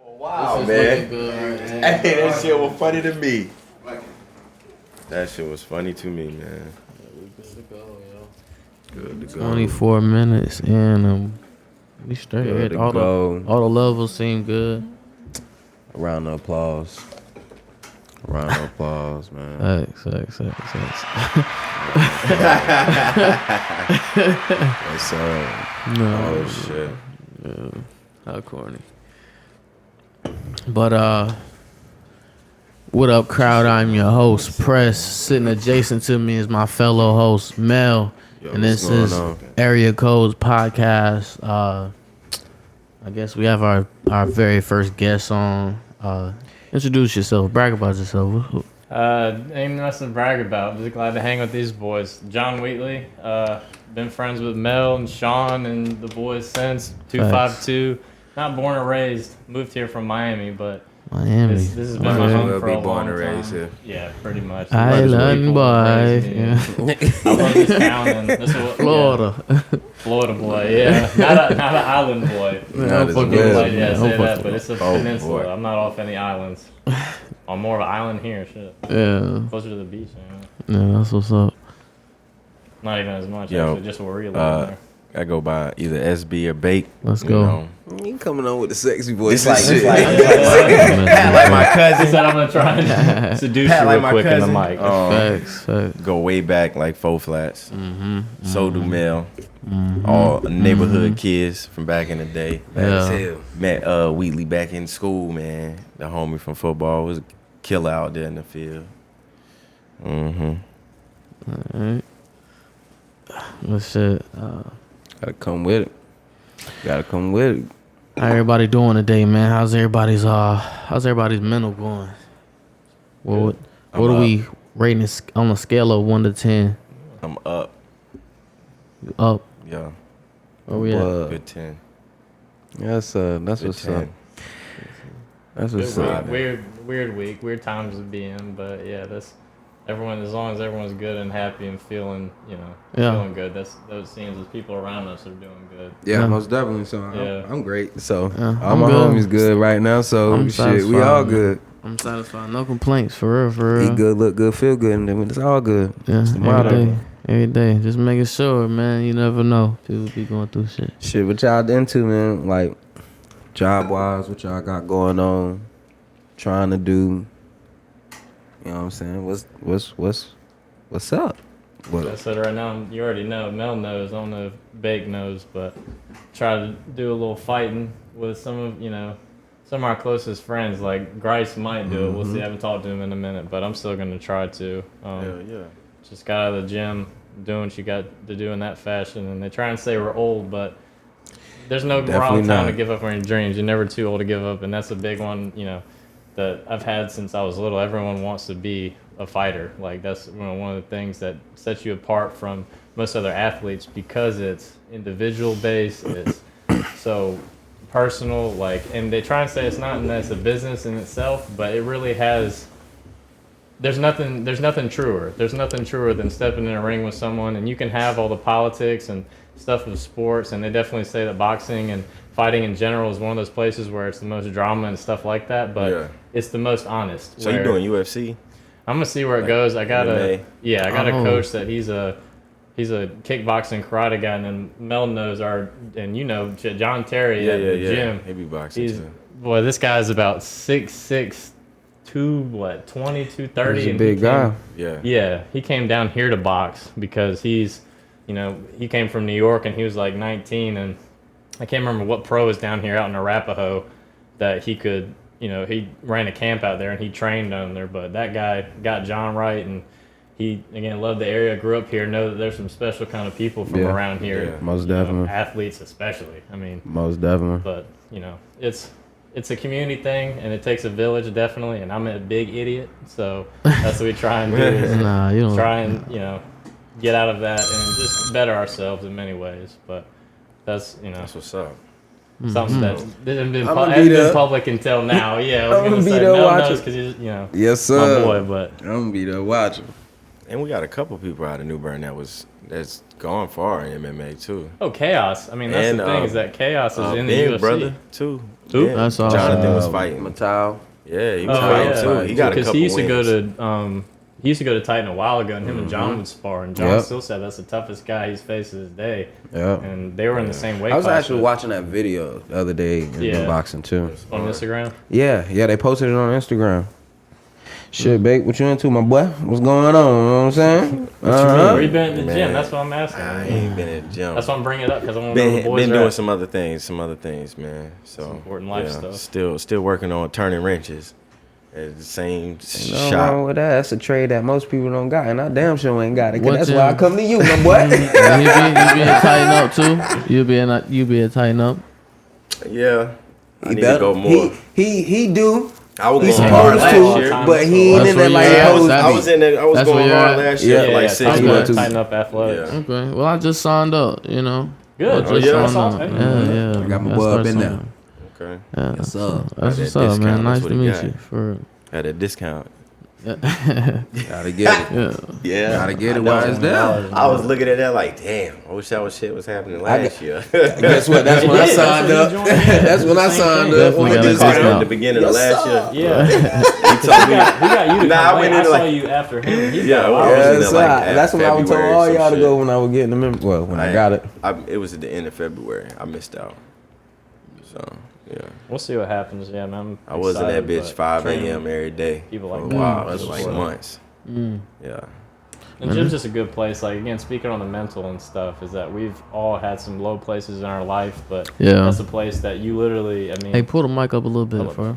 Wow, man. Hey, that shit was funny to me. That shit was funny to me, man. Good to go, yo. Good to go. 24 minutes and we straight. Good to all go. the levels seem good. Round of applause. Round of applause, man. Facts. What's up? No. Oh, shit. Yeah. How corny. But what up, crowd? I'm your host, Press. Sitting adjacent to me is my fellow host, Mel. Yo, and this what's going is on? Area Codes Podcast. I guess we have our very first guest on. Introduce yourself. Brag about yourself. Ain't nothing to brag about. Just glad to hang with these boys. John Wheatley. Been friends with Mel and Sean and the boys since 252. Not born or raised. Moved here from Miami, but Miami. this has been my home for a long born and time. raised here. Yeah, pretty much. Island boy. I love this town. And this is what, Florida. Yeah, Florida boy. Yeah, not an island boy. Not as Fucking well. like, yeah, say that, but it's a Oh, peninsula. boy. I'm not off any islands. I'm more of an island here. Shit, Yeah. closer to the beach. You know? Yeah, that's what's up. Not even as much. Yo, Actually, just where we live there. I go by either SB or Bake. Let's You go. know. You coming on with the sexy voice? It's like my my cousin. He said I'm gonna try and seduce Pat you like real my quick in the cousin. mic. Facts. Go way back like Four Flats. Mm-hmm. So do Mel. All neighborhood kids from back in the day. Yeah. Met Wheatley back in school, man. The homie from football was a killer out there in the field. Alright. Well, shit. Gotta come with it. Gotta come with it. How everybody doing today, man? How's everybody's mental going? What I'm are up. we rating this on a scale of 1 to 10? I'm up. Up. Yeah. Where we at? Good 10. That's Good what's 10. up. That's what's Weird, up. weird week, weird times to be in, but yeah, that's everyone. As long as everyone's good and happy and feeling, Yeah. feeling good. Those seems as people around us are doing good. Yeah, Yeah. most definitely. So Yeah. I'm great. So Yeah, all I'm my good. homies good right now. So I'm shit, we satisfied, all man. good. I'm satisfied. No complaints. For real. Eat good, look good, feel good, and then it's all good. Yeah, It's the motto. every day. Just making sure, man. You never know. People be going through shit. Shit, what y'all into, man? Like job wise, what y'all got going on? Trying to do. You know what I'm saying? What's up? What? I said right now, you already know. Mel knows. I don't know if Bake knows, but try to do a little fighting with some of our closest friends. Like Grice might do it. We'll see. I haven't talked to him in a minute, but I'm still gonna try to. Yeah. Just got out of the gym, doing what you got to do in that fashion. And they try and say we're old, but there's no Definitely wrong time not. to give up on your dreams. You're never too old to give up, and that's a big one. That I've had since I was little. Everyone wants to be a fighter. Like that's one of the things that sets you apart from most other athletes because it's individual based. It's so personal. Like, and they try and say it's not, and that's a business in itself, but it really has. There's nothing truer. There's nothing truer than stepping in a ring with someone, and you can have all the politics and stuff of sports, and they definitely say that boxing and fighting in general is one of those places where it's the most drama and stuff like that, but Yeah. it's the most honest. So you where- doing UFC? I'm gonna see where it Like goes. I got MMA? a Oh. coach that he's a kickboxing karate guy, and then Mel knows John Terry at the gym. He be boxing He's too. boy, this guy's about 6'6", 230. He's a and big he came- guy. Yeah. Yeah, he came down here to box because he came from New York and he was like 19, and I can't remember what pro is down here out in Arapahoe that he could, he ran a camp out there and he trained down there, but that guy got John right, and he, again, loved the area, grew up here, know that there's some special kind of people from Yeah. around here. Yeah. Most definitely. Athletes especially. I mean, Most definitely. but, it's a community thing, and it takes a village, definitely, and I'm a big idiot, so that's what we try and do is Nah, you don't. try and, get out of that and just better ourselves in many ways. But that's, That's what's up. something that hasn't been, I'ma hasn't be been there. public until now. Yeah, I was I'ma going to be say there Mel watching. knows because he's, Yes, my sir. boy, but I'm gonna be there watching. And we got a couple people out of New Bern that's gone far in MMA too. Oh, Chaos. I mean, that's And, the thing is that Chaos is in the Big UFC. brother too. Who? Yeah. That's awesome. Jonathan was fighting. Mattel. Yeah, he was Oh, fighting yeah. too. He got a Because couple he used to go wins. to he used to go to Titan a while ago, and him and John would spar, and John Yep. still said that's the toughest guy he's faced to this day. Yeah. And they were in the same weight I was class actually with- watching that video the other day in Yeah. boxing too. on Instagram. Yeah, they posted it on Instagram. Shit, Bake, what you into, my boy? What's going on? You know what I'm saying? Where you been at the Man. gym? That's what I'm asking. I ain't been at the gym. That's why I'm bringing it up because I want to know where the Been boys are doing at. some other things, man. So important life stuff. Still working on turning wrenches at the same No wrong shop. with that. That's a trade that most people don't got, and I damn sure ain't got it. 'Cause What that's gym? why I come to you, my boy. You be tighten up too. You be a tighten up. Yeah, I He need better- to go more. He do. I was He's going hard supposed last to, year. but he ain't That's in where there you like at. I was, That's I was in there. I was that's where going you're hard at. last year Yeah, for like yeah, 6 tighten months. up, months. tighten up athletics. Yeah. Okay. Well, I just signed up. You know. Good. I Oh, just yeah? signed That's awesome. up. Hey, Yeah. I got my That's boy up what's in there. up. Okay, Yeah. Yes, sir. That's Got what's that up, discount. man. That's Nice what to he meet got. you. For had a discount. Gotta get it. yeah. Yeah, Gotta get it I while know. it's there. I was looking at that like, damn. I wish that was shit was happening last year. Guess what? That's when I Yeah, signed that's up. what he joined. That's when I Same signed thing. up. Definitely When got we a just Caught got him at discount. the beginning of Yes, last sir. year. Yeah. He we told me. got you to Nah, I come went late. in I saw like- you after him. He's Yeah, got a lot I of was in Yeah, there so like that's when I told February or all some y'all to shit. go when I was getting the member. Well, when I got it. It was at the end of February. I missed out. So yeah, We'll see what happens. Yeah, man. I was in that excited, bitch but 5 training- a.m. every day people for like a that. while. That's It was like what's up. months. Yeah. And gym's just a good place. Like again, speaking on the mental and stuff, is that we've all had some low places in our life, but Yeah. that's a place that you literally. I mean, Hey, pull the mic up a little bit, bro.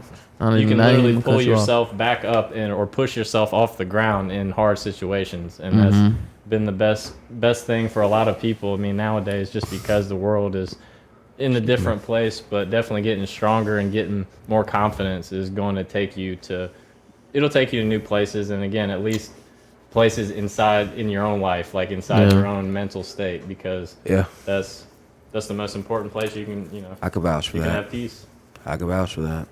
you can not literally even pull cut you off. yourself back up and or push yourself off the ground in hard situations, and that's been the best thing for a lot of people. I mean, nowadays, just because the world is in a different place, but definitely getting stronger and getting more confidence is going to take you to. It'll take you to new places, and again, at least places inside in your own life, like inside Yeah. your own mental state, because Yeah, that's the most important place you can I could vouch for you can that. have peace. I could vouch for that.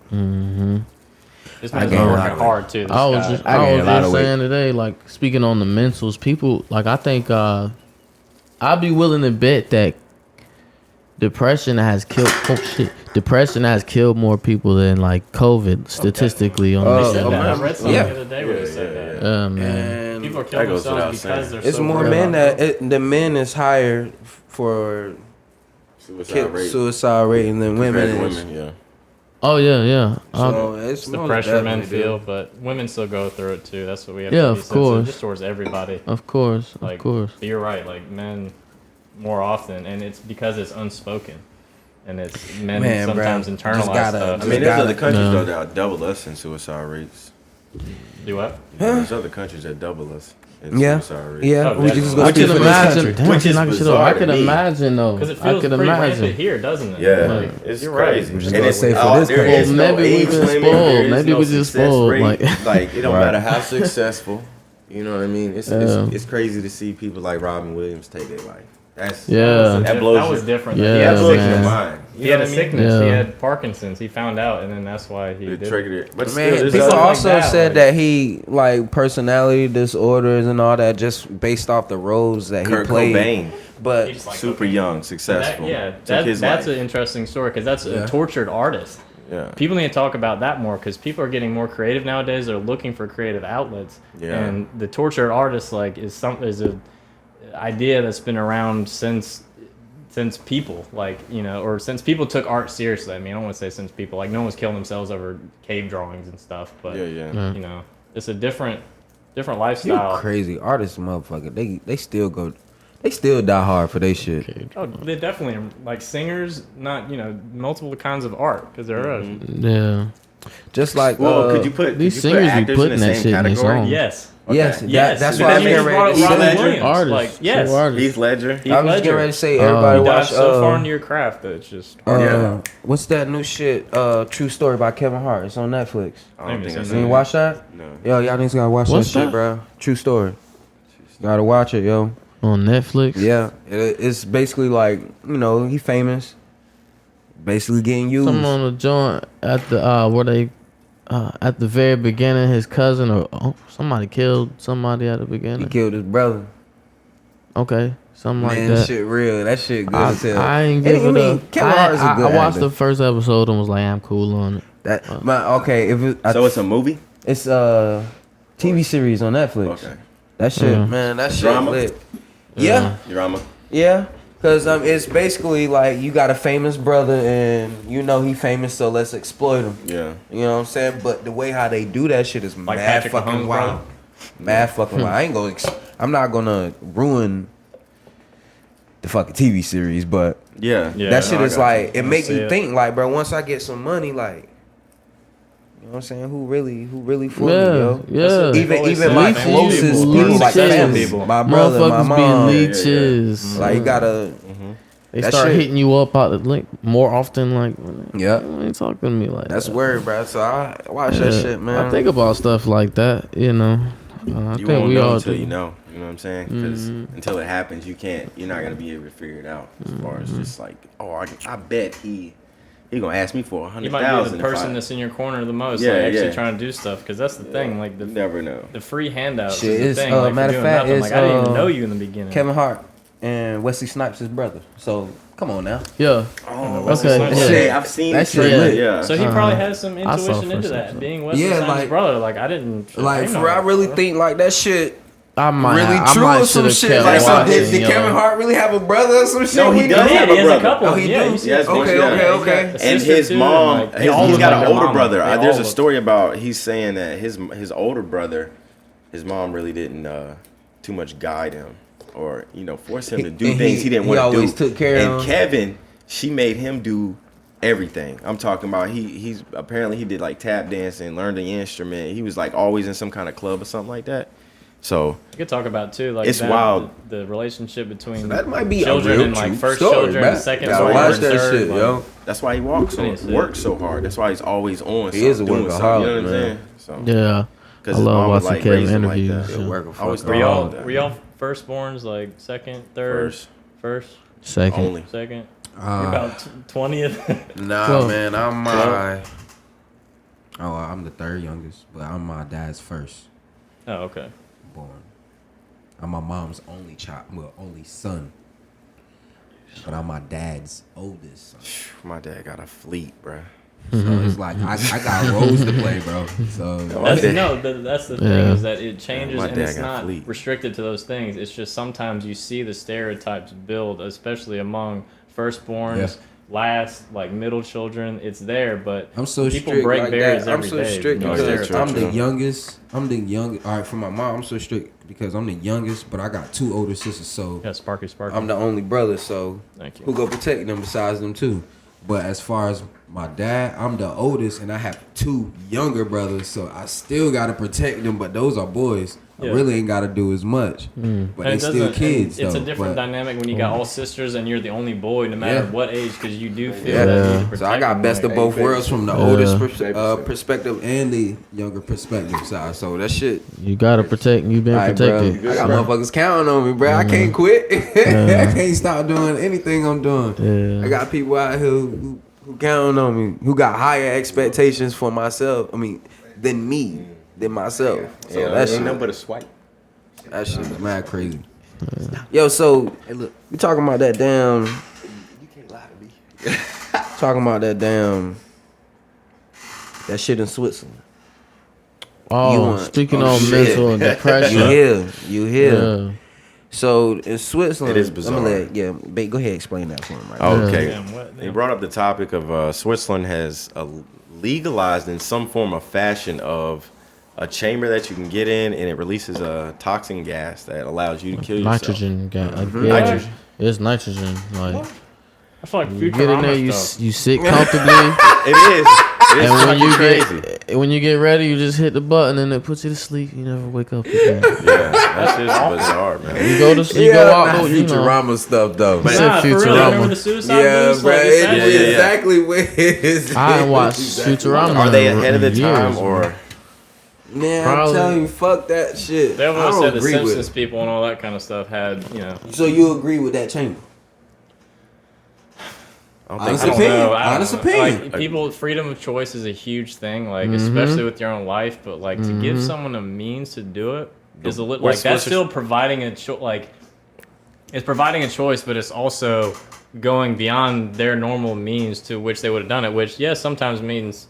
This I man's gained been a lot working of hard too. This I was guy. just, I I gained was a lot just of weight. saying today, like speaking on the mentals, people like I think I'd be willing to bet that depression has killed more people than like COVID statistically on They this. said Oh, that. I man. read something Yeah. the other day where they said that. Man. People are That killing goes without themselves because saying. they're It's so more worried men about the men is higher for suicide rate than women. Compared to is. women, yeah. Oh yeah. So it's the most pressure men definitely, feel, dude. but women still go through it too. That's what we have Yeah, to be of sensitive course. just towards everybody. Of course, Like, of course. But you're right, like men more often, and it's because it's unspoken, and it's men Man, sometimes bro, internalize just gotta- stuff. I Just mean, there's gotta- other countries No. though that double us in suicide rates. Do what? There's other countries that double us in Yeah, suicide rates. yeah. Oh, We just go I speak can for this imagine. country. Damn, Which she's is knocking shit bizarre over. I to can me. imagine though. Because it I feels could pretty rampant imagine. here, doesn't it? Yeah, Like, it's you're crazy. right. just And gonna it's say for out this there country. is no Maybe we age been limit, spoiled. there is Maybe no we just success spoiled, rate. like- Like it don't Right. matter how successful. You know what I mean? It's Yeah. it's crazy to see people like Robin Williams take their life. That's Yeah. that blows That was your- different. Yeah, He that had blows man. your mind. He had a sickness. He Yeah. had Parkinson's. He found out, and then that's why he It did. triggered it. But Man, still, there's people something like also that, said like- that he like personality disorders and all that just based off the roles that Kurt he played. Cobain, But He's like, super okay. young, That, successful. yeah, Took his that's life. an interesting story because that's Yeah. a tortured artist. Yeah. People need to talk about that more because people are getting more creative nowadays. They're looking for creative outlets, Yeah. and the tortured artist like is a idea that's been around since people or since people took art seriously. I mean, I don't want to say since people like no one's killing themselves over cave drawings and stuff, but Yeah. you know, it's a different you lifestyle. crazy artists, motherfucker. They still die hard for their shit. Oh, they definitely are. Like singers, not multiple kinds of art because there are. Yeah. Just like Well, could you put these could you put singers be actors putting in the that same shit in their category? song. Yes. yes, Yes. that's And why then I'm you getting just brought ready. up Robin to say. Williams. Artists. Like, yes. True artists. Heath Ledger. Heath I was Ledger. getting ready to say everybody You dive watch. so far into your craft that it's just. Yeah. What's that new shit? True Story by Kevin Hart. It's on Netflix. I don't think I You You seen ain't it. watch that? No. Yo, y'all niggas gotta watch What's that shit, that? bro. True Story. Gotta watch it, yo. On Netflix. Yeah, it's basically like he famous, basically getting used. Someone on the joint at the where they at the very beginning, his cousin or somebody killed somebody at the He beginning. killed his brother. Okay, something like Man, that. shit real. That shit good as hell. I ain't And give I it mean, up. Kevin Hart is a good I watched actor. the first episode and was like, I'm cool on it. Okay, if it, So it's a movie? it's a TV series on Netflix. Okay. That shit, Yeah. man, that shit Drama? lit. Yeah, Drama. yeah. Cause it's basically like you got a famous brother and you know he famous, so let's exploit him. Yeah. You know what I'm saying? But the way how they do that shit is Like mad Patrick fucking Mahomes, wild. Mad fucking wild. I ain't gonna. I'm not gonna ruin the fucking TV series, but Yeah. Yeah, that shit no, I is got like you. it I make see you it. think like, bro. Once I get some money, like, you know what I'm saying? Who really for me, Yeah, yo? yeah. Even my Leeches, closest people, people, like leeches. family, People. my brother, my Motherfuckers mom. being leeches. Like you gotta, They that start shit- hitting you up out the link more often. Like, yeah. why ain't talking to me like That's that? weird, bro. So I watch that Yeah. shit, man. I think about stuff like that. You know, I You think won't we know all until do. you know. You know what I'm saying? Because until it happens, you're not gonna be able to figure it out. As far as just like, I bet he gonna ask me for You might be 100,000. the person that's in your corner the most, Yeah, like actually yeah. trying to do stuff. Because that's the thing, like You never know. the free handouts Shit, is it's, the thing. Like, matter for of doing fact, nothing. it's, Like I didn't even uh, know you in the beginning. Kevin Hart and Wesley Snipes' his brother. So come on now. Yeah. Oh, Okay. okay. Yeah. Shit, I've seen That that shit shit. lit. Yeah. So he probably has some I saw intuition into first that, episode. being Wesley Yeah, Snipes' like- brother. Like I didn't. Like didn't for know I that. really think like that shit I might. really I true might or some should've shit. kept Like so watching, did yo. Kevin Hart really have a brother or some shit? No, he We does know? have He a has a brother. couple. Oh, he yeah, do? you see Yes, that. okay, Yeah, okay, he's got okay. a And sister his too, mom, like, they all he's look got like an their older mama. brother. They There's all a look- story about he's saying that his older brother, his mom really didn't too much guide him or force him to do And things he didn't he want to do. always took care and of him. Kevin, she made him do everything. I'm talking about he's apparently he did like tap dancing, learned an instrument. He was like always in some kind of club or something like that. So You could talk about too, like It's that, wild. The relationship between That might be children a real and like true first story, children, man. and second Gotta children, watch and that third, shit, like, yo. that's why he works so hard. That's why he's always on. He is a something, doing something, you know workaholic, what I'm man. saying? So, Yeah. I 'cause his love mom would, watching like, Kevin raise him like interviews. that. yeah. Work a I always fuck Were thought y'all about that. were y'all firstborns, like second, third, First. first, Second. Only. second? You're about 20th. Nah, Twelve. man, I'm the third youngest, but I'm my dad's first Oh, okay. born. I'm my mom's only only son. But I'm my dad's oldest son. My dad got a fleet, bruh. So it's like I got roles to play, bro. So My dad- That's the thing Yeah. is that it changes My and dad it's got not fleet. restricted to those things. It's just sometimes you see the stereotypes build, especially among firstborns, Yeah. last, like middle children. It's there, but I'm so people strict break like barriers that. I'm every so day, strict you know, because stereotypes. I'm the True. youngest. I'm the youngest. All right, for my mom, I'm so strict because I'm the youngest, but I got two older sisters, so Yeah, Sparky. I'm the only brother. So Thank you. who go protect them besides them too? But as far as my dad, I'm the oldest, and I have two younger brothers, so I still gotta protect them. But those are boys. Yeah. I really ain't gotta do as much. But And they it still doesn't- kids. and It's though, a different but- dynamic when you got all sisters and you're the only boy, no matter Yeah. what age, because you do feel Yeah. that you need to So I protect got them, best like- of both worlds from the Yeah. oldest perspective and the younger perspective side. So that shit. You gotta protect. You've been Alright, bro. protected. I got motherfuckers counting on me, bro. I can't quit. I can't stop doing anything I'm doing. Yeah. I got people out here who counting on me, who got higher expectations for myself. Than myself. So Yeah, that ain't shit, nothing but a swipe. that shit is mad crazy. Yo, so we talking about that damn. You can't lie to me. Talking about that damn. That shit in Switzerland. You Oh, want- speaking oh, of shit. mental and depression. You hear? Yeah. So in Switzerland, It is bizarre. Babe, go ahead, explain that for him. Right? Oh, okay. Damn, what? They brought up the topic of Switzerland has legalized in some form of fashion of a chamber that you can get in, and it releases a toxin gas that allows you to kill yourself. Nitrogen gas. Yeah, Nitrogen. It's nitrogen. Like I feel like you get in there, Futurama stuff. you sit comfortably, It is. It is and when fucking you crazy. when you get ready, you just hit the button and it puts you to sleep. You never wake up again. Yeah, that's just bizarre, man. You go to sleep, you go out, you know. Futurama stuff though. But- Nah, for real, Futurama. remember the suicide Yeah, boost? bro, Like, it's exactly. yeah. exactly what it is. I ain't watched Futurama. Are they ahead of the in time, years, or Man, Probably. I'm telling you, fuck that shit. They I almost don't said the agree with Simpsons people and all that kind of stuff had, it. So you agree with that chamber? I don't Honest think I so. don't opinion. know. I don't Honest know. opinion. Like, people, freedom of choice is a huge thing, like especially with your own life. But like to give someone a means to do it is a little like What's- that's what's- still providing a it's providing a choice, but it's also going beyond their normal means to which they would have done it. Which yes, sometimes means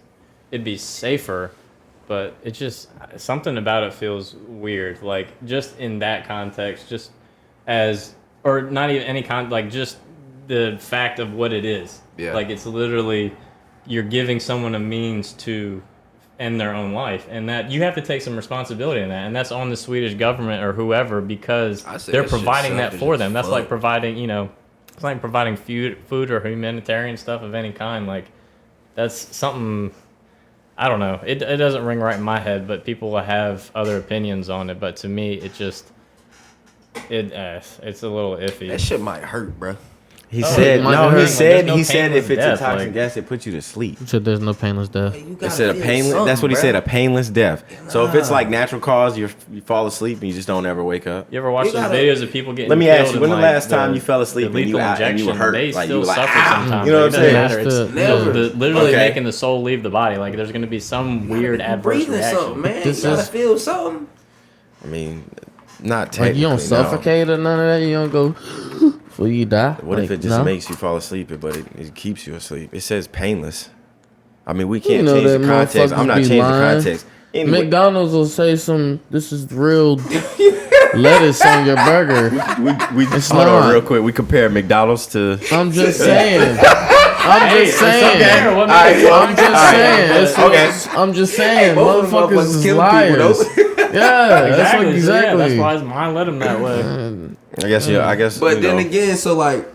it'd be safer, but it just something about it feels weird. Like just in that context, just as or not even any like just the fact of what it is. Yeah. Like it's literally you're giving someone a means to end their own life, and that you have to take some responsibility in that, and that's on the Swedish government or whoever because I say they're that shit providing that selfish for as them. That's like fuck. providing, it's like providing food or humanitarian stuff of any kind. Like that's something. I don't know. It doesn't ring right in my head, but people have other opinions on it. But to me, it just it's a little iffy. That shit might hurt, bro. He Oh, said it might no. hurt. He Like, said there's no he said if painless it's death, a toxic like- gas, it puts you to sleep. He said there's no painless death. It said a painless. That's what he said. A painless death. So if it's like natural cause, you fall asleep and you just don't ever wake up. You ever watch You those gotta- videos of people getting Let me killed ask you, when and, the like, last time you fell asleep the and you lethal out and you were injection, hurt? They Like, you still were like, suffer "Ah!" sometimes. You know Like, what I'm it saying? doesn't matter. That's It's the- Never. literally Okay. making the soul leave the body. Like there's going to be some weird adverse Breathing reaction. something, man. This you gotta is- feel something. I mean, not Like technically. you don't no. suffocate or none of that. You don't go before you die. What if Like, it just no? makes you fall asleep, but it keeps you asleep? It says painless. I mean, we can't know change the that context. I'm motherfuckers not be changing the lying. context. Anyway, McDonald's will say this is real lettuce on your burger. we It's hold on not. real quick. We compare McDonald's to. I'm just saying. I'm just saying. What Alright, makes it I'm just saying. It's Okay. I'm just saying. both of them Motherfuckers motherfuckers is killing people, liars. Yeah, that's what Exactly. exactly. Yeah, that's why his mind led him that way. I guess yeah. I guess. But you then know, again, so like,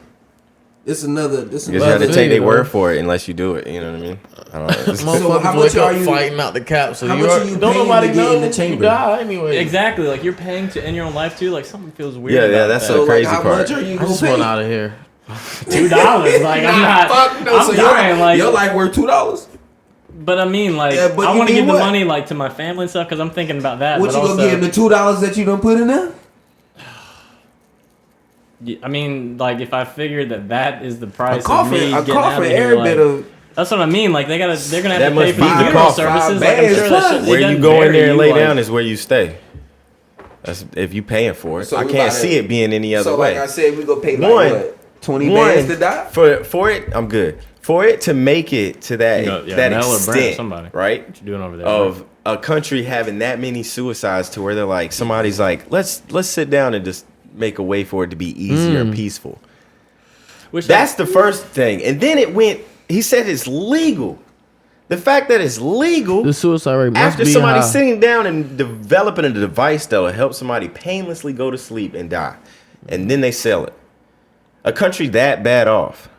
it's another. I guess you have to thing, take their though. word for it unless you do it. You know what I mean? I don't know. It's- Motherfuckers how much wake up are you- fighting out the capsule. how You much are- are you don't paying nobody to get know in the you chamber? die anyway. Exactly. Like you're paying to end your own life too. Like something feels weird. Yeah, yeah, about that's that. so like, crazy how part. much are you I gonna just pay? want out of here. $2. Like I'm not. Fuck no. I'm So dying. Like, your life worth $2. but I mean, like, Yeah, but I you want to mean give what? the money like to my family and stuff because I'm thinking about that. What but you also, gonna give him the $2 that you done put in there? I mean, like if I figured that is the price A of me getting out coffin, of here, every like, bit of. that's what I mean. Like they're gonna That have to must pay for be the funeral cost. services. $5 Like I'm bags, sure that fuck. shit. they Where you doesn't go in bury there and you, lay like- down is where you stay. That's if you paying for it. So I we can't about see to- it being any other So way. like I said, we gonna pay like One- what, 20 bands to die? For it, I'm good. For it to make it to that Yeah, that Mel or Brent, extent, somebody. right? What you doing over there? Of a country having that many suicides to where they're like, somebody's like, let's sit down and just make a way for it to be easier and peaceful. Which That's the first thing, and then it went. He said it's legal. The fact that it's legal The suicide rate must after be somebody high. sitting down and developing a device that'll help somebody painlessly go to sleep and die, and then they sell it. A country that bad off.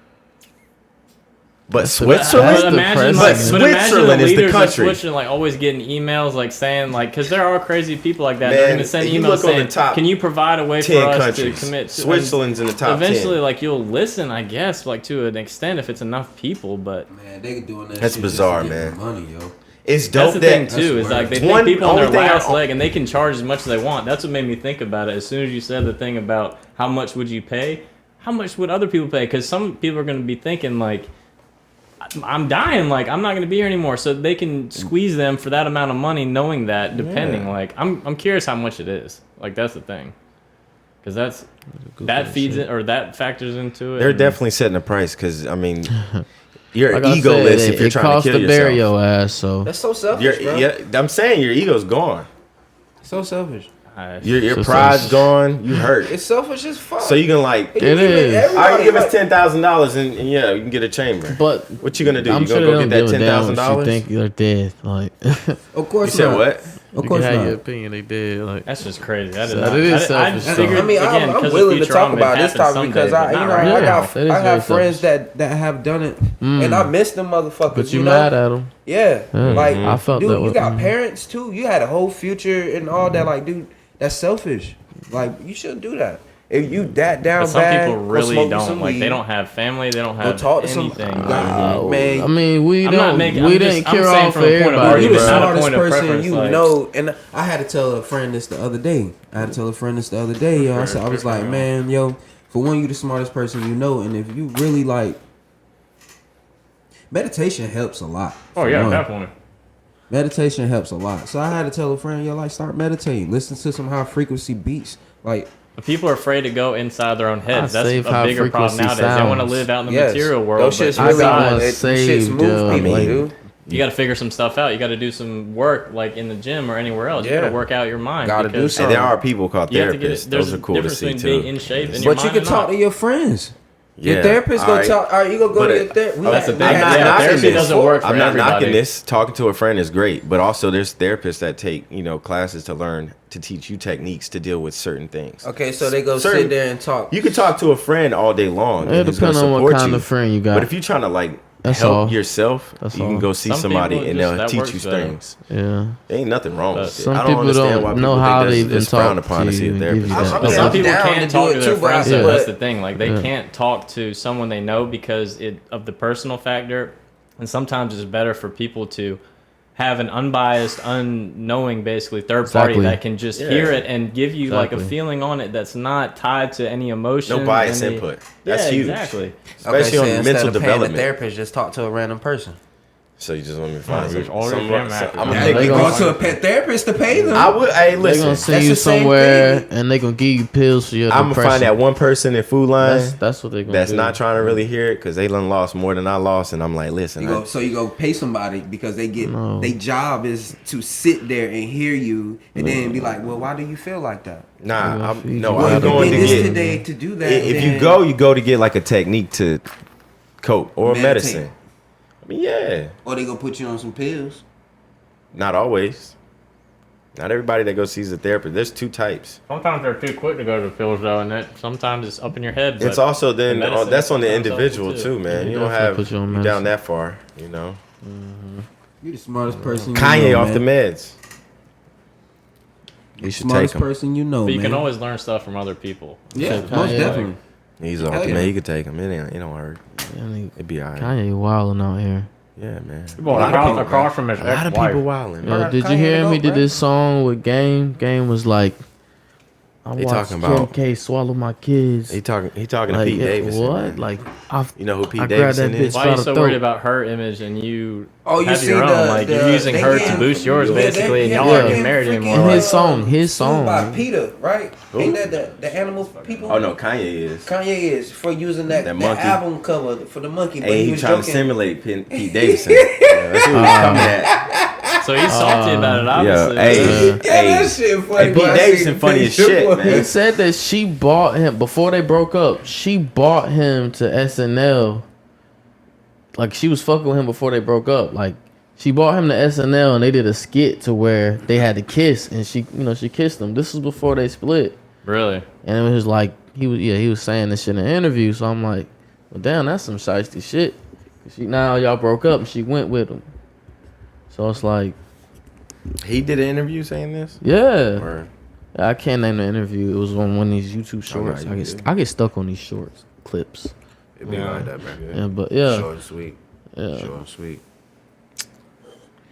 But Switzerland, But imagine, depressing. like, But but imagine Switzerland the is the leaders of country. Switzerland, like always getting emails, like saying, like, because there are crazy people like that. Man, They're going to send if you emails look on the saying, top "Can you provide a way for 10 us countries. to commit?" Switzerland's in the top Eventually, 10. like you'll listen, I guess, like to an extent if it's enough people. But Man, they doing that. That's shit bizarre, just to get man. Money, yo. It's that's dope the thing that too. Is like they One- think people on their only thing last I- leg, and they can charge as much as they want. That's what made me think about it. As soon as you said the thing about how much would you pay, how much would other people pay? Because some people are going to be thinking like, I'm dying, like I'm not going to be here anymore, so they can squeeze them for that amount of money, knowing that. Depending, Yeah. like I'm curious how much it is. Like that's the thing, because that feeds it or that factors into it. They're and- definitely setting a price because I mean, you're Like I said, egoless if you're it trying costs to kill to bury yourself. your ass. So That's so selfish, You're, bro. yeah, I'm saying your ego's gone. So selfish. Your So pride's selfish. gone. You hurt. It's selfish as fuck. So you can like, It is. all right, give us $10,000 and yeah, you can get a chamber. But What you gonna do? I'm You sure gonna they go don't get give that a damn what you $10,000? think you're dead. Like Of course You said not. what? Of you course can have your not. opinion. They did. Like That's just crazy. I did So not. it is I selfish, though. figured, I mean, again, I'm because of willing to talk Futurama, about it this happens topic someday, because but I not got right Yeah, now. that is I very got friends selfish. that have done it, and I miss them motherfuckers. but you know? mad at them? Yeah, like I felt dude, that you way. got parents too. You had a whole future and all that. Like, dude, that's selfish. Like, you shouldn't do that. If you that down But some bad, people go really smoke you don't. some Like they weed. don't have family. They don't Go have talk to some- anything. Man, I mean, we I'm not don't. making- we I'm didn't just- I'm care saying off from for a point of everybody. you argument, the not a smartest point of person preference, you like- know. And I had to tell a friend this the other day. I was like, man, yo, for one, you the smartest person you know, and if you really like meditation helps a lot. Oh for yeah, one. definitely. Meditation helps a lot. So I had to tell a friend, yo, like start meditating. Listen to some high frequency beats. Like But people are afraid to go inside their own heads. That's save a high bigger problem frequency nowadays. They want to sounds. live out in the yes, material world. those shits But really outside, them shits saved, move people, like- dude. you got to figure some stuff out. You got to do some work, like in the gym or anywhere else. You Yeah. got to work out your mind. Gotta do because something. And there are people called You have to get therapists. it. There's Those a are cool to difference see between being too. in shape and your But you mind can and talk not. to your friends. Yeah. Your therapist All gonna right. talk. All right, you gonna go But to it- your therapist. Oh, that's the thing. I'm not Yeah, knocking therapy this. doesn't work for I'm not everybody. knocking this. Talking to a friend is great, but also there's therapists that take classes to learn to teach you techniques to deal with certain things. Okay, so they go Certain- sit there and talk. You can talk to a friend all day long. It and he's gonna depends on what support kind you. of friend you got. But if you're trying to That's help all. yourself, That's you can all. go see Some somebody people and just- they'll that teach works you better. things. yeah. There ain't nothing wrong with it. Some I don't people understand don't why know people how think to that's- even it's frowned talk upon to to see you a and give therapist. you I'm- that. I'm But Yeah, some I'm people down to can't do talk it to their too, friends. but- Though. but- That's the thing. Like they Yeah. can't talk to someone they know because of the personal factor. And sometimes it's better for people to have an unbiased, unknowing, basically third party Exactly. that can just Yeah. hear it and give you like a Exactly. feeling on it that's not tied to any emotion. No bias any- input. That's yeah, huge. Exactly. Especially on mental development. therapist, just talk to a random person. So you just want me to find There's some, always some, damn some actors. I'm Yeah, gonna they take you gonna- Go to a pet therapist to pay them. I would. Hey, They're listen. gonna send that's you the same somewhere thing. and they gonna give you pills for your I'm depression. gonna find that one person in Food Line That's what they gonna that's do. not trying to really hear it because they done lost more than I lost, and I'm like, listen, You go pay somebody because they get No. their job is to sit there and hear you and then be like, well, why do you feel like that? nah, feed I'm you no, well, I'm you going did to this get. today to do that. If you then- go to get like a technique to cope or Meditate. medicine. I mean, yeah, or they gonna put you on some pills. not always. Not everybody that goes sees a therapist. There's two types. Sometimes they're too quick to go to pills though, and that sometimes it's up in your head. It's but also then the medicine that's on the sometimes helps individual too. too, man. They You don't definitely have put you on you medicine. down that far, you know. You the smartest person. Kanye you know, off the man. meds. You should take Smartest him. person you know, But you man. can always learn stuff from other people. Yeah, Kanye, most like- definitely. He's Hell off the yeah. med. You could take him. It don't hurt. Kanye, It'd be alright. Kanye wilding out here. Yeah, man. Well, a lot of people, across from his a lot of ex-wife. people wilding. Yo, man. did you Kanye hear him? the He GOAT, did bro. this song with Game. Game was like, I They watched talking Kim about- K swallow my kids. He talking to Like, Pete Davidson. what? man. Like, You know who Pete I grabbed Davidson that is? bitch Why are you by so the worried throat. about her image and you Oh, you have see your own? the- Like the- you're using they her getting- to boost yours Yeah, basically, and they- y'all yeah, aren't they getting married freaking, anymore. And Like, his song, his sued song. by PETA, right? Who? Ain't that the animal people? Oh no, Kanye is. Kanye is for using that monkey. album cover for the monkey. But Hey, he he was trying to joking. simulate Pete Davidson. Yeah, that's who he's coming at. so he's salty about it, obviously. hey, but- Yeah, hey, that shit funny. hey, bro. Pete I Davidson seen the funny as picture, shit, boy. man. He said that she bought him before they broke up. She bought him to SNL. Like she was fucking with him before they broke up. Like she bought him to SNL and they did a skit to where they had to kiss and she kissed him. This was before they split. Really? And it was like he was saying this shit in an interview. So I'm like, well, damn, that's some shiesty shit. Now y'all broke up and she went with him. So it's like, He did an interview saying this. yeah. Or I can't name the interview. It was on one of these YouTube shorts. you good. I get stuck on these shorts clips. it'd be Yeah. like that, man. Yeah, but yeah, Short and sweet. yeah, Short and sweet.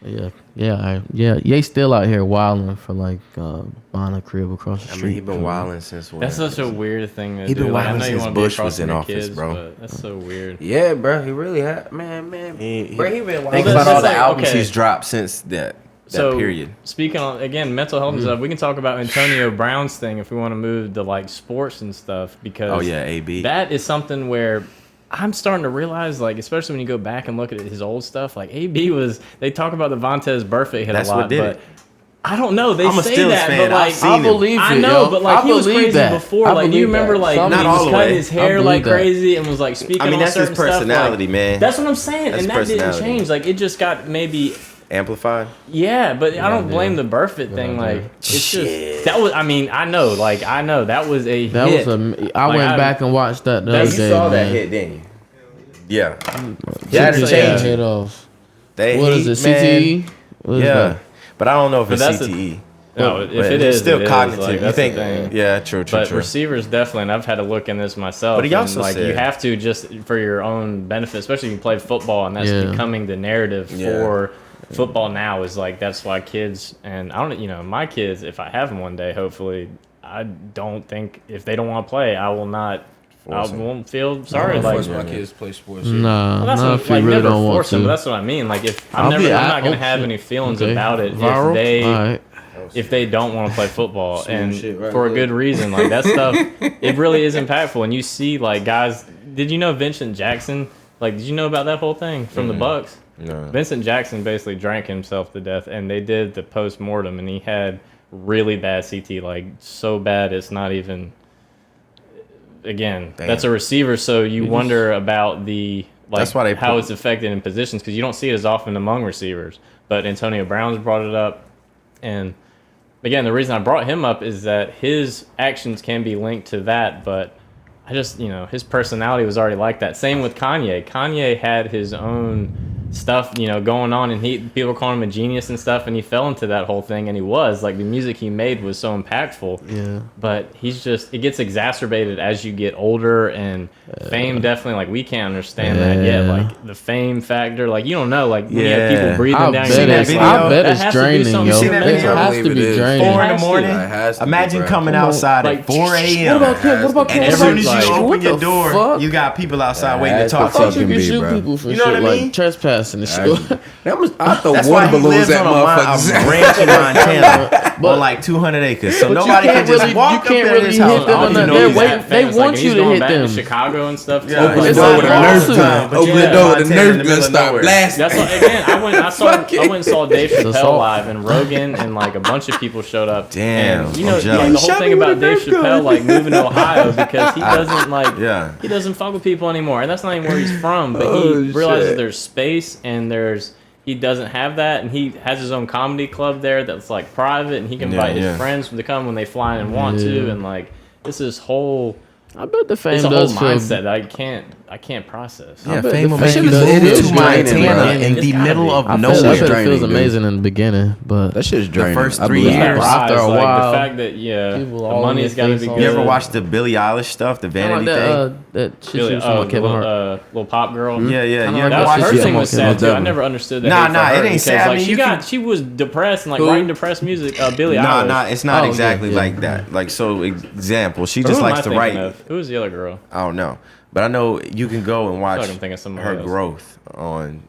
yeah. Ye still out here wilding for like buying a crib across the I street. mean, he been wilding since when? That's such a weird thing to He do. been Like, I wilding know you since want to be Bush across was from in your office, kids, bro. but that's so weird. Yeah, bro, he really had man. He Bro, he been wild. think Well, about that's all the like- albums okay. he's dropped since that So period. speaking on again mental health and stuff, we can talk about Antonio Brown's thing if we want to move to like sports and stuff because Oh yeah, AB. that is something where I'm starting to realize, like, especially when you go back and look at his old stuff, like AB was. They talk about the Vontez Burfict hit That's a lot, what did but it. I don't know. They I'm a say Steelers that, fan. but like I've seen I him. believe I it, know, yo. but like I he was believe crazy that. before. I Like, do believe you remember that. like Some- he Not was all the cutting way. his I hair believe like that. crazy and was like speaking. I mean, on that's his certain stuff, like- personality, man. That's what I'm saying, That's and that didn't personality. change. Like it just got maybe. Amplified. Yeah, but I don't blame the Burfitt thing. Like it's just that was. I mean, I know. Like I know that was a That hit. was a. I Like, went I- back and watched that the That's- other You day. saw that man. hit, didn't you? Yeah. Took That his changed head it. off. That What heat, is it? man. CTE? What is Yeah, that? but I don't know if But it's that's CTE. No, if But it it's is, still it is. cognitive. Like, You that's the think? thing. Yeah, true. But receivers definitely, and I've had to look in this myself. But he and, also like you said- have to just for your own benefit, especially if you play football, and that's Yeah. becoming the narrative Yeah. for football now. Is like that's why kids and I don't, my kids, if I have them one day, hopefully, I don't think if they don't want to play, I will not force him. won't feel I sorry. don't Like, force my kids to play sports. Nah, well, that's not what, if you like, really never don't want force them, but to. that's what I mean. Like, if I'll I'm be not gonna oh, have shit. any feelings Okay. about it Viral? if they Alright. if they don't want to play football Smooth and shit right for a there. good reason. Like that stuff, it really is impactful. And you see, like, guys. Did you know Vincent Jackson? Like, did you know about that whole thing from the Bucks? No. Vincent Jackson basically drank himself to death, and they did the post mortem, and he had really bad CT, like so bad it's not even. Again, Damn. that's a receiver, so you wonder about the That's why they how put- it's affected in positions because you don't see it as often among receivers. But Antonio Brown's brought it up, and again, the reason I brought him up is that his actions can be linked to that, but I just, his personality was already like that. Same with Kanye. Kanye had his own stuff, going on, and people were calling him a genius and stuff, and he fell into that whole thing, and he was. Like, the music he made was so impactful. Yeah. But it gets exacerbated as you get older, and fame definitely, like, we can't understand that yet. Yeah. Like, the fame factor, like, you don't know, like, when you have Yeah. people breathing I down bet your neck. it's, video? I bet that it's has to do draining, something yo. You see that It video? has I to believe be it is. draining. 4 in the has to. morning. It has to be, Imagine bro. coming Come on. outside Like, at 4 a.m. What about Kim? What about And Kim? as soon as Like, you open what your the door, fuck? you got people outside waiting to That's talk the to I thought you. you fucking could be, shoot bro. people for You know shit, what I mean? like trespassing and shit. I throw That's water why he balloons lives at on motherfuckers. a ranch in Montana on like 200 acres. So But you nobody can can't just really- walk you up can't in really his hit house. them I don't or even nothing. know They're he's waiting- that they famous. want Like, you he's to going hit back them. to Chicago and stuff. Yeah, Like, Open the It's door like with a Boston. Nerf gun. But Open yeah, the door with a Montana in Nerf the gun. middle of Start nowhere. blasting. That's what, again, I went and saw Dave So Chappelle live, and Rogan and like a bunch of people showed up. Damn, and, I'm like, jealous. the whole Shot thing me with about a Dave Nerf gun. Chappelle like moving to Ohio because he doesn't Yeah. he doesn't fuck with people anymore, and that's not even where he's from. But Oh, he realizes shit. there's space and he doesn't have that, and he has his own comedy club there that's like private, and he can invite his friends to come when they fly in and want to, and like it's this whole. I bet the fame It's a whole does feel. mindset that I can't process. Yeah, bet fame the will make fame you does move feel to draining, Montana bro. in It's the gotta middle be. of I bet nowhere. it feels draining, dude. amazing in the beginning, but That shit's draining. first I 3 believe years. that. After a Like, while, the fact that people the all money's in got to your be face good. You ever Yeah. watch the Billie Eilish stuff, the Kinda Vanity like thing? that shit she Really, was talking about Kevin Hart. little pop girl. Yeah, yeah. Kinda You like ever That watch was, her Yeah, thing was yeah, sad too. I definitely. never understood that. Nah, hate for nah, her it ain't because, sad. I like, mean, you can- she was depressed and like Who? writing depressed music. Billie Nah, Eilish. nah, it's not Oh, exactly yeah. like that. Like, so example, she Or just who am likes I to thinking write. of? Who was the other girl? I don't know, but I know you can go and watch like I'm thinking of somebody her else. growth on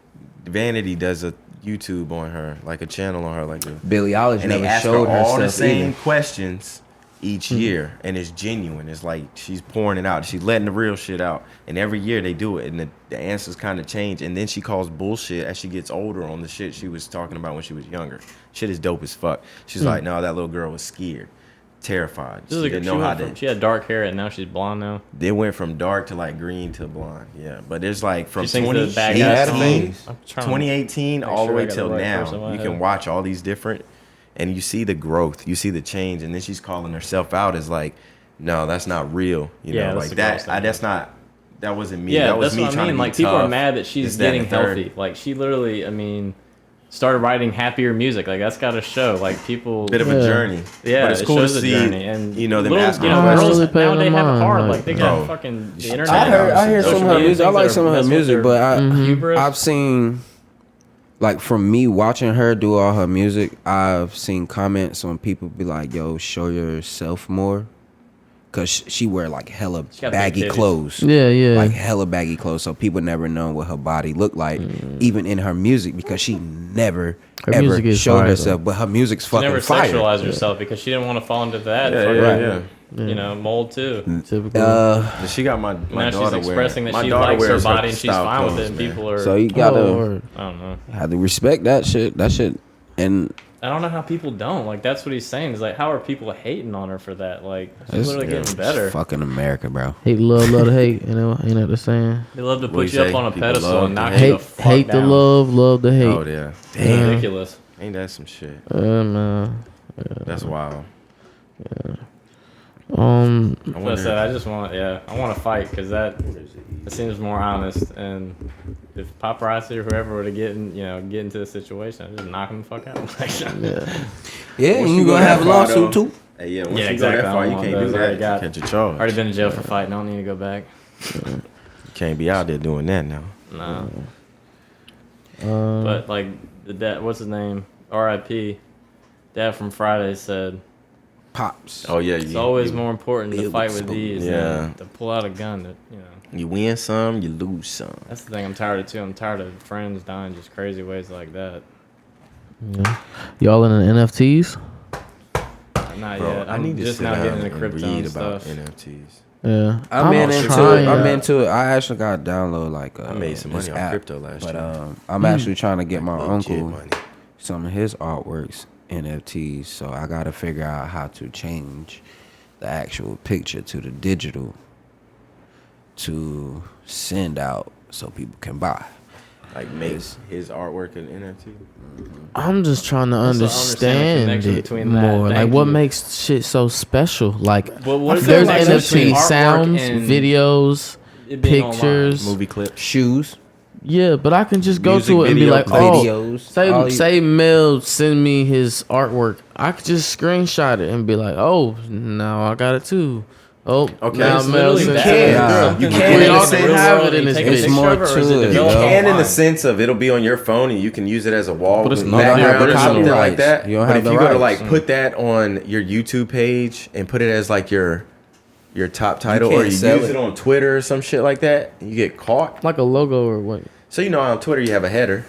Vanity. Does a YouTube on her, like a channel on her, like a, Billie Eilish and they never ask her showed all the herself same either. questions each year, and it's genuine. It's like she's pouring it out. She's letting the real shit out, and every year they do it, and the answers kind of change. And then she calls bullshit as she gets older on the shit she was talking about when she was younger. Shit is dope as fuck. She's like, no, that little girl was scared, terrified. This is She like, didn't know how to. she had dark hair and now she's blonde now. They went from dark to like green to blonde. Yeah, but there's like from She sings the Bad Guy song. 2018, I'm trying to 2018 make all the sure I way got till the right person in now. my You head. can watch all these different, and you see the growth, you see the change, and then she's calling herself out as like, no, that's not real. You Yeah, know, that's like the gross that. thing. That's not. That wasn't me. Yeah, that was that's me what I trying mean. to be Like people are tough, mad that she's this, that, and getting the third. healthy. Like she literally, I mean, started writing happier music. Like that's got to show. Like people. Bit of a Yeah. journey. Yeah, but it's it cool to shows the see. journey, and You know them little, asking I girls really pay nowadays no have it mind, hard. like- Like they Bro. got fucking the internet. I heard Social some of her media music. I things like that some of are her messing with music, their but hubris. I've seen, like, from me watching her do all her music, I've seen comments on people be like, "Yo, show yourself more," because she wear like hella She got big baggy titties. clothes. Yeah, yeah. Like hella baggy clothes, so people never know what her body looked like, even in her music, because she never Her ever music is showed fire, herself. But her music's She fucking never fire. sexualized herself because she didn't want to fall into that. Yeah, fucking, yeah, yeah. You know, mold too. Typical. But she got my Now daughter she's expressing wearing. that My she daughter likes her wears body and she's style fine with clothes, it. And man. people are. So you gotta Oh, word. I don't know. have to respect that shit. That shit, and I don't know how people don't. Like that's what he's saying. Is like, how are people hating on her for that? Like she's It's- literally yeah. getting better. fucking America, bro. Hate, love to hate. You know what they're saying? They love to What put you you up say? on a People pedestal love and to knock hate. you the Hate, fuck hate down. the love the hate. Oh yeah, It's damn, ridiculous. ain't that some shit? Man. That's wild. Um, I That's what I wonder. said. I just want, I want to fight because that it seems more honest. And if paparazzi or whoever were to get into the situation, I'd just knock them the fuck out. Like, yeah. Yeah, Once and you you go gonna that have a far, lawsuit though, too. Hey, yeah, once Yeah, you exactly. go that far, I you don't can't want do those. I already that. got- Catch a charge. already been in jail for fighting. I don't need to go back. You can't be out there doing that now. No. But like the dad, what's his name? R.I.P. Dad from Friday said, pops. Oh yeah, It's always more important to Big fight with spoon. these Yeah. than to pull out a gun. That You win some, you lose some. that's the thing I'm tired of too. I'm tired of friends dying just crazy ways like that. Y'all in the NFTs? Not Bro, yet. I I'm need to just sit now down getting into and crypto read and about stuff. NFTs. Yeah, I'm into trying it. I'm that. into it. I actually got to download like I made some this money on app, crypto last but year. I'm actually trying to get my Legit uncle money. some of his artworks NFTs. So I got to figure out how to change the actual picture to the digital to send out so people can buy. Like makes his artwork an NFT. I'm just trying to Also, I understand the understand connection it between that. more. Like, Thank what you. makes shit so special? Like, But what is the there's connection between NFT artwork sounds, and videos, it being online? pictures. Movie clips. Shoes, Yeah, but I can just go Music, to it and be video like, clips. oh, videos. all you- say Mel send me his artwork. I could just screenshot it and be like, oh, now I got it too. Oh, Okay, now it's Mel literally sent that. it. Nah. Something You that can we in all the sense- have it in this take a bitch. It's picture more of it, or is to it it, You developed yo. can in the online? sense of it'll be on your phone and you can use it as a wall But it's not background have or the something like copyrights. that. You don't But have if the you go to rights. like put that on your YouTube page and put it as like your top title, or can't you sell use it. it on Twitter or some shit like that, you get caught. Like a logo or what? So you know on Twitter you have a header.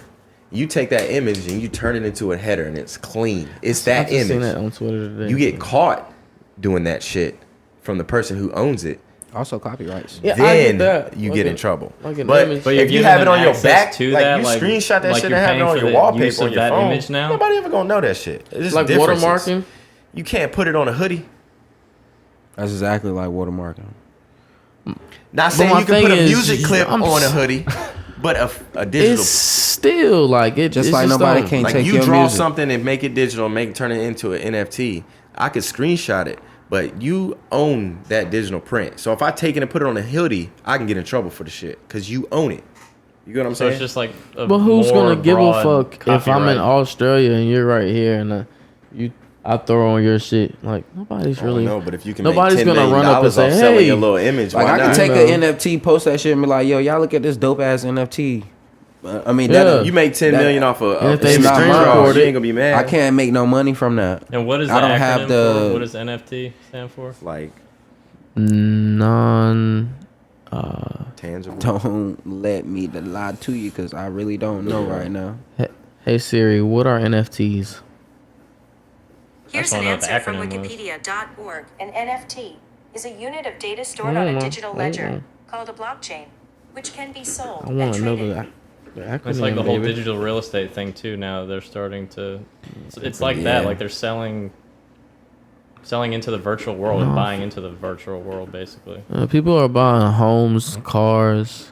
You take that image and you turn it into a header and it's clean. It's I that just seen image. that on Twitter today. You get caught doing that shit from the person who owns it. Also copyrights. Yeah, I Then get that. you Like get a- in trouble. like an but image. But you're if you giving have it them on your access back, to like that, you like- screenshot that like shit you're and have it paying on for your the wallpaper use on of your that phone. image now? Nobody ever gonna know that shit. It's just like differences. watermarking. You can't put it on a hoodie. That's exactly like watermarking. Not saying my you can thing put a is, music clip I'm on a s- hoodie, but a digital. It's still like it. Just it's like nobody don't- can Like take you your draw music. something and make it digital, turn it into an NFT. I could screenshot it, but you own that digital print. So if I take it and put it on a hoodie, I can get in trouble for the shit because you own it. You get what I'm So saying? it's just like a But who's more gonna give a broad fuck if I'm in copyright. Australia and you're right here and I throw on your shit? Like nobody's really. No, but if you can Nobody's make $10 gonna million run up and say, off selling "Hey." your little image, Like why I not? can take know. an NFT, post that shit, and be like, "Yo, y'all look at this dope ass NFT." I mean, Yeah. that You make $10 million off of And if they image screen draws, record you it, ain't gonna be mad. I can't make no money from that. And what is the I don't acronym have for? the- What does NFT stand for? Like non. tangible. Don't let me lie to you because I really don't know right now. Hey Siri, what are NFTs? Here's I an don't know what the answer from acronym was. Wikipedia.org. An NFT is a unit of data stored on a digital ledger called a blockchain, which can be sold I and want to know traded. the acronym. It's like the whole baby. digital real estate thing too. Now they're starting to. It's like that. Yeah. Like they're selling into the virtual world and buying into the virtual world, basically. People are buying homes, cars,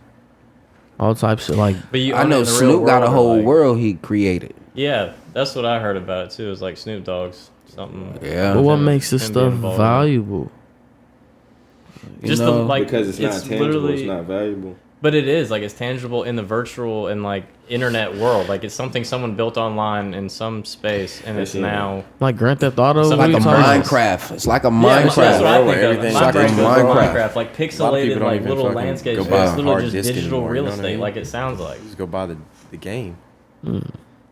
all types of like. But you I own it know in the real Snoop got a world, whole like- world he created. Yeah, that's what I heard about it too. Is like Snoop Dogg's something. Yeah. But what him- makes this him stuff being involved in it. valuable? Just know, the, like Because it's not tangible, literally, it's not valuable. But it is like it's tangible in the virtual and like internet world. Like it's something someone built online in some space, and it's Yeah. now. Like Grand Theft Auto. Something what are Like you a talking about? Minecraft. It's like a Yeah, that's what Minecraft. I Where think of. everything's My like brain a goes to Minecraft. Minecraft, like lot of pixelated, people don't like even little fucking landscapes. go But buy it's a literally hard just disk digital anymore, real you know what I estate, mean? like it sounds like. Just go buy the game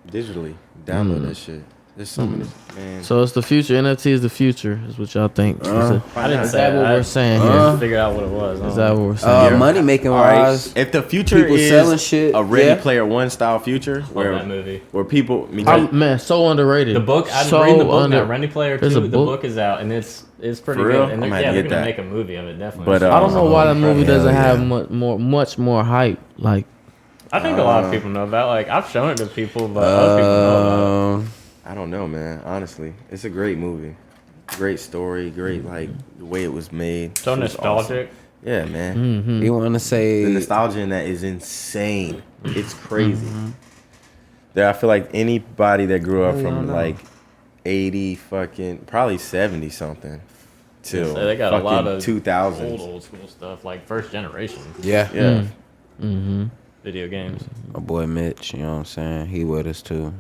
digitally. Download that shit. There's so many, man. So it's the future. NFT is the future, is what y'all think. Is I didn't is say that what I we're saying just here? figured out what it was. Is that what we're saying? Money making All right. wise. If the future people is selling shit, a Ready yeah. Player One style future, Love where that movie. where people, Man, so underrated. The book, I'm so reading the book now. under- Ready Player 2, There's a the book? book is out, and it's pretty For good. real? And I'm they're, gonna yeah, have to they're get gonna that. make a movie of it, definitely. But, I don't know why that movie Hell doesn't have yeah. much more hype. Like I think a lot of people know about. Like I've shown it to people, but other people know about it. I don't know, man. Honestly, it's a great movie, great story, great like the way it was made. So It was nostalgic. awesome. Yeah, man. You want to The say nostalgia in that is insane. It's crazy. There, I feel like anybody that grew up from like 80 fucking probably 70 something till So they got a fucking lot of 2000s. old school stuff, like first generation yeah. Yeah. video games. My boy Mitch, you know what I'm saying? He with us too.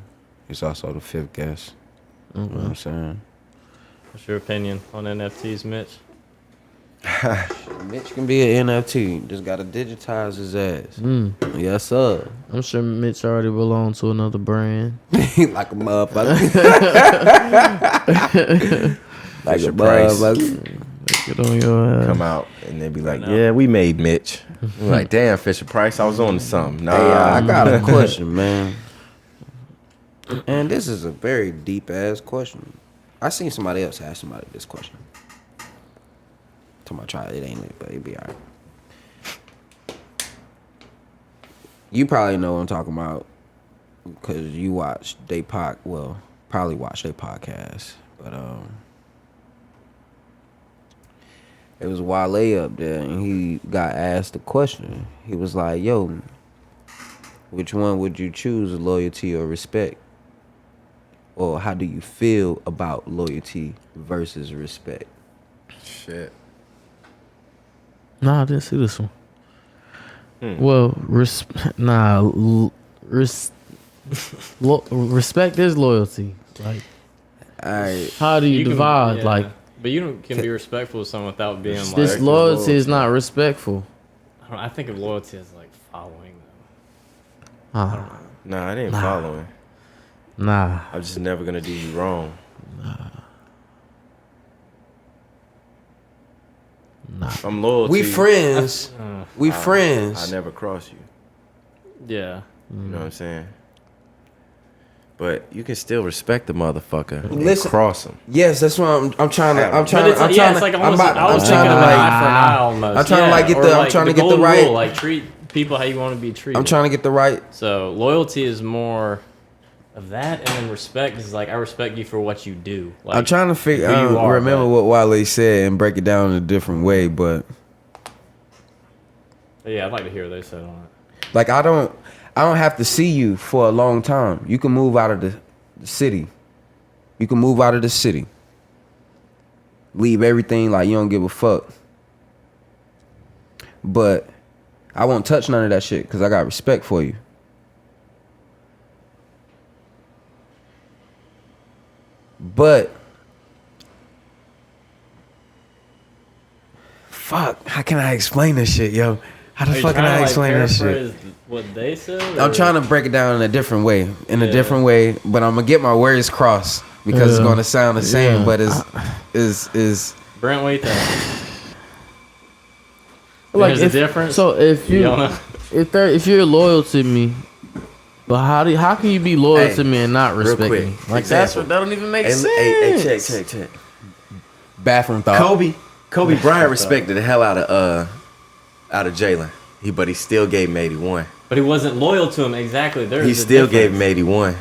He's also the fifth guest. You know what I'm saying? What's your opinion on NFTs, Mitch? Mitch can be an NFT. Just gotta digitize his ass. Yes, sir. I'm sure Mitch already belonged to another brand. Like a motherfucker. like Fisher a Price. Get on your ass. Come out and they be like, know. yeah, we made Mitch. I'm like, damn, Fisher Price, I was on to something. Nah, Hey, I got a question, man. And this is a very deep ass question. I seen somebody else ask somebody this question. To my try, it ain't it, but it be alright. You probably know what I'm talking about because you watch probably watch their podcast. But it was Wale up there, and he got asked a question. He was like, "Yo, which one would you choose, loyalty or respect? Or how do you feel about loyalty versus respect?" shit. Nah, I didn't see this one. Well, respect is loyalty. Like, Alright. how do you, can- divide? yeah. Like, but you can be respectful of someone without being like. this loyalty is not respectful. I think of loyalty as like following them. Nah, I didn't follow him. Nah. I'm just never gonna do you wrong. Nah. If I'm loyal We to you, friends. We friends. I never cross you. Yeah. You know what I'm saying? But you can still respect the motherfucker and Listen- cross him. Yes, that's what I'm trying to. I'm But trying it's, to. I'm yeah, trying it's to. like I'm almost, about. I was I'm thinking trying to of like. eye for an eye almost. I'm trying to, like, get Or, the- I'm trying to get the golden right- rule, like treat people how you want to be treated. I'm trying to get the right. So loyalty is more of that, and then respect is like I respect you for what you do. Like, I'm trying to figure. who I you are, remember but- what Wale said and break it down in a different way, but Yeah, I'd like to hear what they said on it. like I don't have to see you for a long time. You can move out of the city. You can move out of the city. Leave everything like you don't give a fuck. But I won't touch none of that shit because I got respect for you. But fuck, how can I explain this shit, yo? How the Are you fuck can trying to, I like, explain this shit? paraphrase what they said? I'm or- trying to break it down in a different way, Yeah. but I'm gonna get my words crossed because it's Yeah. gonna sound the same, Yeah. but is Brent, what do you think? Like, There's a difference? So if You you don't know? if you're loyal to me, but how can you be loyal Hey, to me and not real respect quick, me? Like that's example. what that don't even make Hey, sense. check. bathroom thought. Kobe Bryant respected the hell out of Jalen. But he still gave him 81. But he wasn't loyal to him exactly. There's He a still gave him difference. 81.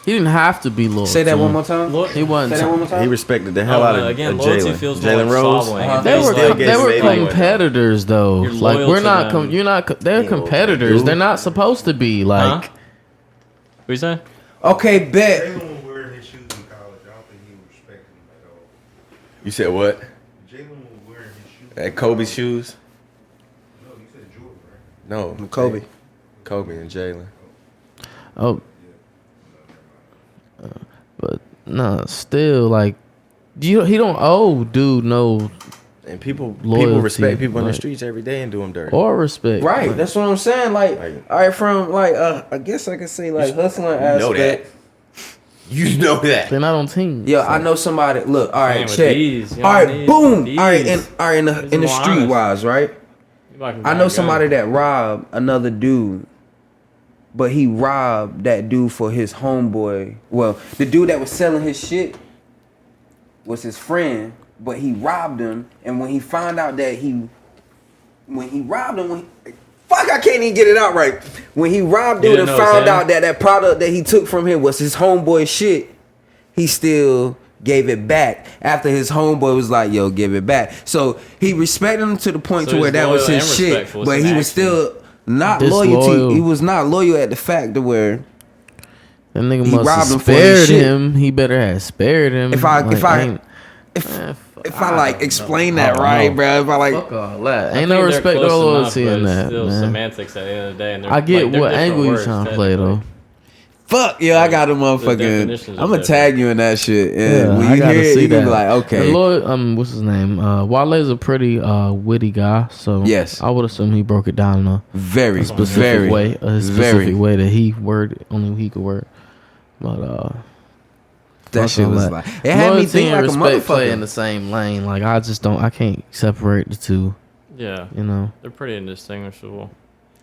He didn't have to be loyal. Say that to one him. more time. He wasn't. Say that one more He time. respected the hell out of again, loyalty Jalen. feels more Jalen like Rose. following. Uh-huh. They It's were like- they were 81. competitors though. You're Like loyal we're to not them. you're not they're competitors. dude. They're not supposed to be like Huh? What you say? Okay, bet. Jalen was wearing his shoes in college. I don't think he was respecting him at all. You said what? Jalen was wearing his shoes. At Kobe's shoes? No, you said Jordan, right? No. Kobe. Kobe and Jalen. oh but no, still like he don't owe dude no And people Loyalty, respect people in the like- streets every day and do them dirty. or respect. Right, Like, that's what I'm saying. Like, Like- all right, from like, I guess I could say like hustling You know aspect. that. You know that. they're not on teams. Yeah, I know somebody. Look, all right, Man, with check. these, you All know, right, these- boom. these. All right, in These the more street honest. wise, right? I know somebody that robbed another dude, but he robbed that dude for his homeboy. Well, the dude that was selling his shit was his friend, but he robbed him. And when he found out that fuck, I can't even get it out right. When he robbed You dude and didn't know found it was him? out that that product that he took from him was his homeboy shit, he still gave it back after his homeboy was like, yo, give it back. So he respected him to the point So to where he's that was loyal his and shit, respectful. It's but an he was action. still not Disloyal. loyalty. He was not loyal at the fact to where That nigga He must robbed him have for his spared shit. him. He better have spared him. if I ain't- if I like don't explain know. that I right, don't bro. If I like fuck all that. I Ain't no think they're respect or close enough, loyalty but in it's that, still man. semantics at the end of the day. And they're, I get like, they're what different angle you words, trying to play technically. though. fuck, yeah, I got a motherfucking. definitions are I'm gonna different. tag you in that shit, and Yeah, when I you gotta hear it, see you gonna that. be like, okay, And Lloyd, what's his name? Wale's a pretty witty guy, so Yes. I would assume he broke it down in a very, specific very, way, a very. specific way that he worded only he could word. But That shit all was that. like it had me Loyalty think and like a respect play in motherfucker. the same lane. Like I can't separate the two. Yeah, You know, they're pretty indistinguishable.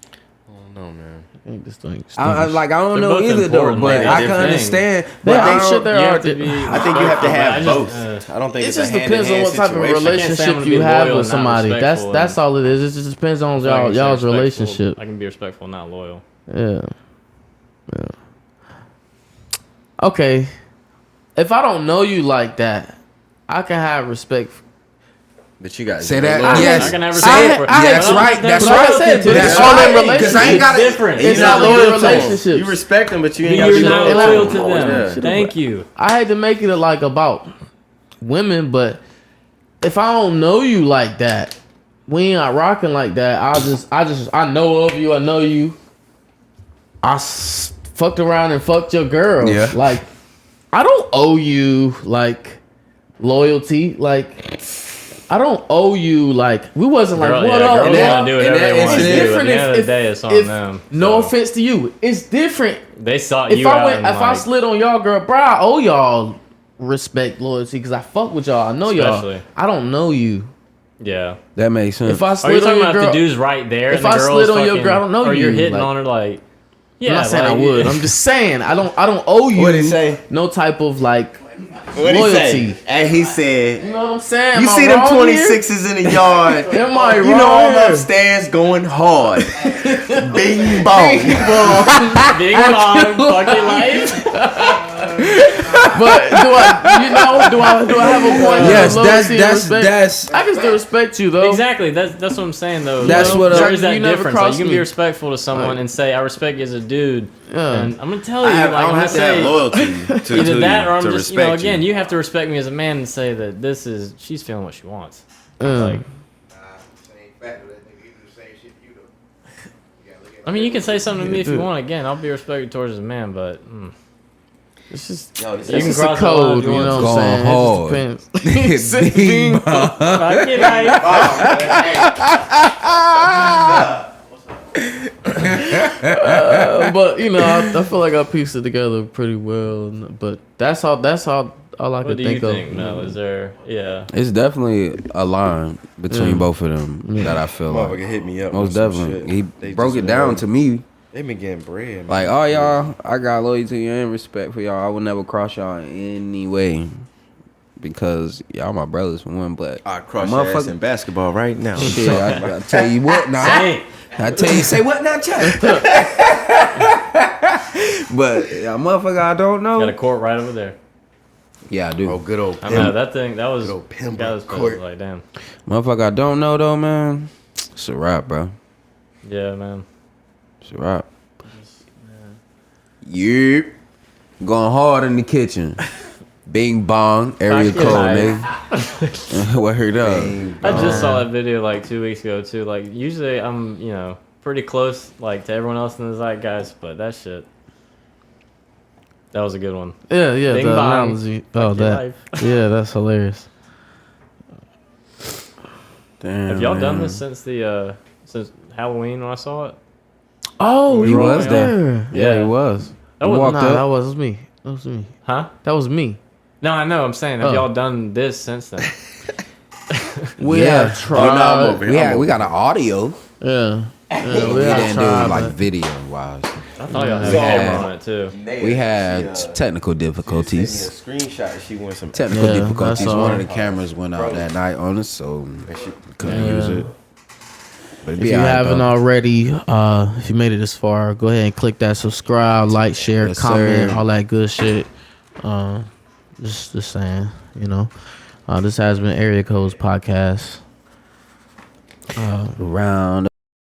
I don't know, man. I can't distinguish. I don't They're know both either though, important, but like, I they're can different understand. Yeah, But I'm I sure don't, there You are. have to be. I think you have to have I both. just, I don't think It it's just a depends on hand-in-hand what type of situation. I can't say I'm relationship gonna you be have loyal with and not somebody. That's respectful that's all it is. It just depends on I can say y'all's respectful. relationship. I can be respectful, not loyal. Yeah. Okay. If I don't know you like that, I can have respect. But you got say that. I- Yes, I can have say respect it. for- That's I- right. That's But like I right. said, but That's it's all in right. relationships. Because I ain't It's got it. different. It's not not loyal loyal to them. relationships. You respect them, but you ain't But got to you're be not loyal loyal to to them. them. Yeah. Thank you. I had to make it like about women, but if I don't know you like that, we ain't not rocking like that. I know of you. I know you. Fucked around and fucked your girl. Yeah. Like, I don't owe you like loyalty. Like, I don't owe you like we wasn't like Girl, what yeah, up. girls man? want to do in whatever that they want to incident- do. At different the end of if- the day, it's on if- them. No So, offense to you. It's different. They sought If you I out. went, and, if I like, slid on y'all girl, bro, I owe y'all respect, loyalty, because I fuck with y'all. I know Especially. y'all. I don't know you. yeah. That makes sense. If I Are you slid on talking your about girl, if the dude's right there? if and the I girl's slid on your fucking- girl, I don't know or you're you, hitting like- on her like. Yeah, I'm not saying I like, would. I'm just saying I don't owe you. What'd he say? No type of like What'd he say? loyalty. And he said, You know what I'm saying? you Am I see them wrong 26s in the yard. Here? Am I You wrong know I'm here? upstairs going hard. Bing bong. Big long fucking life. But do I have a point? yes, of loyalty and that's respect? I can still respect you though. Exactly. That's what I'm saying though. That's Like, what there is that you never difference. Like, crossed you can me. be respectful to someone Like- and say, "I respect you as a dude," Yeah. and I'm gonna tell you, I like, don't I'm gonna have to have say loyalty to either you that or I'm to just, respect again, you. you have to respect me as a man and say that she's feeling what she wants. Yeah. Like, Same factor. That nigga, he do the same shit you do. You gotta look at I mean, you can say something to me if you dude. want. Again, I'll be respectful towards a man, but It's just Yo, this You it's can just a cross the line code, if you you know want what I'm to. saying? It just depends. He said Bing bing bong. fucking like, But you know, I feel like I pieced it together pretty well. But that's all I what could do you think of. think, Mel? Is there? Yeah. It's definitely a line between Yeah. both of them that I feel Motherfucker like hit me up. most with some definitely. shit. He They broke just it down want- to me They been getting bread. Man. like, oh y'all, I got loyalty and respect for y'all. I will never cross y'all in any way because y'all my brothers for one. But I crush your ass motherfucker- in basketball right now. shit, I tell you what now. Hey, I tell you, say what now, Chad? But a motherfucker, I don't know. got a court right over there. Yeah, I do. Oh, good old I know pimp. that thing. That was Good old Pembroke that was Court. like, damn. Motherfucker, I don't know though, man. It's a wrap, bro. Yeah, man. It's a wrap. Yep. Going hard in the kitchen. Bing bong, area Fucking code, nice. nigga. Word up. I just saw that video like 2 weeks ago too. Like usually I'm, pretty close like to everyone else in the zeitgeist, but that shit. That was a good one. Yeah, yeah, Bing the bong. analogy. Fuck Oh, your that. life. Yeah, that's hilarious. Damn. Have y'all done man. this since Halloween when I saw it? Oh, He you was were there. Yeah, Yeah. he was. That He was- walked Nah, up. that was me. That was me. Huh? That was me. No, I know. I'm saying, have Oh. y'all done this since then? We Yeah. have Oh, no, I'm tried. over here. We got an audio. Yeah. We We have didn't do tried. it like but- video wise. I thought y'all had a So- camera on it too. We had technical She sent difficulties. me a screenshot. She wants some. Technical Yeah, difficulties. that's One all. of the cameras went out that night on us, so She, couldn't Yeah. use it. But it'd If be you alright, haven't though. already, if you made it this far, go ahead and click that subscribe, like, share, Yes, comment, sir. all that good shit. Just saying, This has been Area Codes Podcast. Round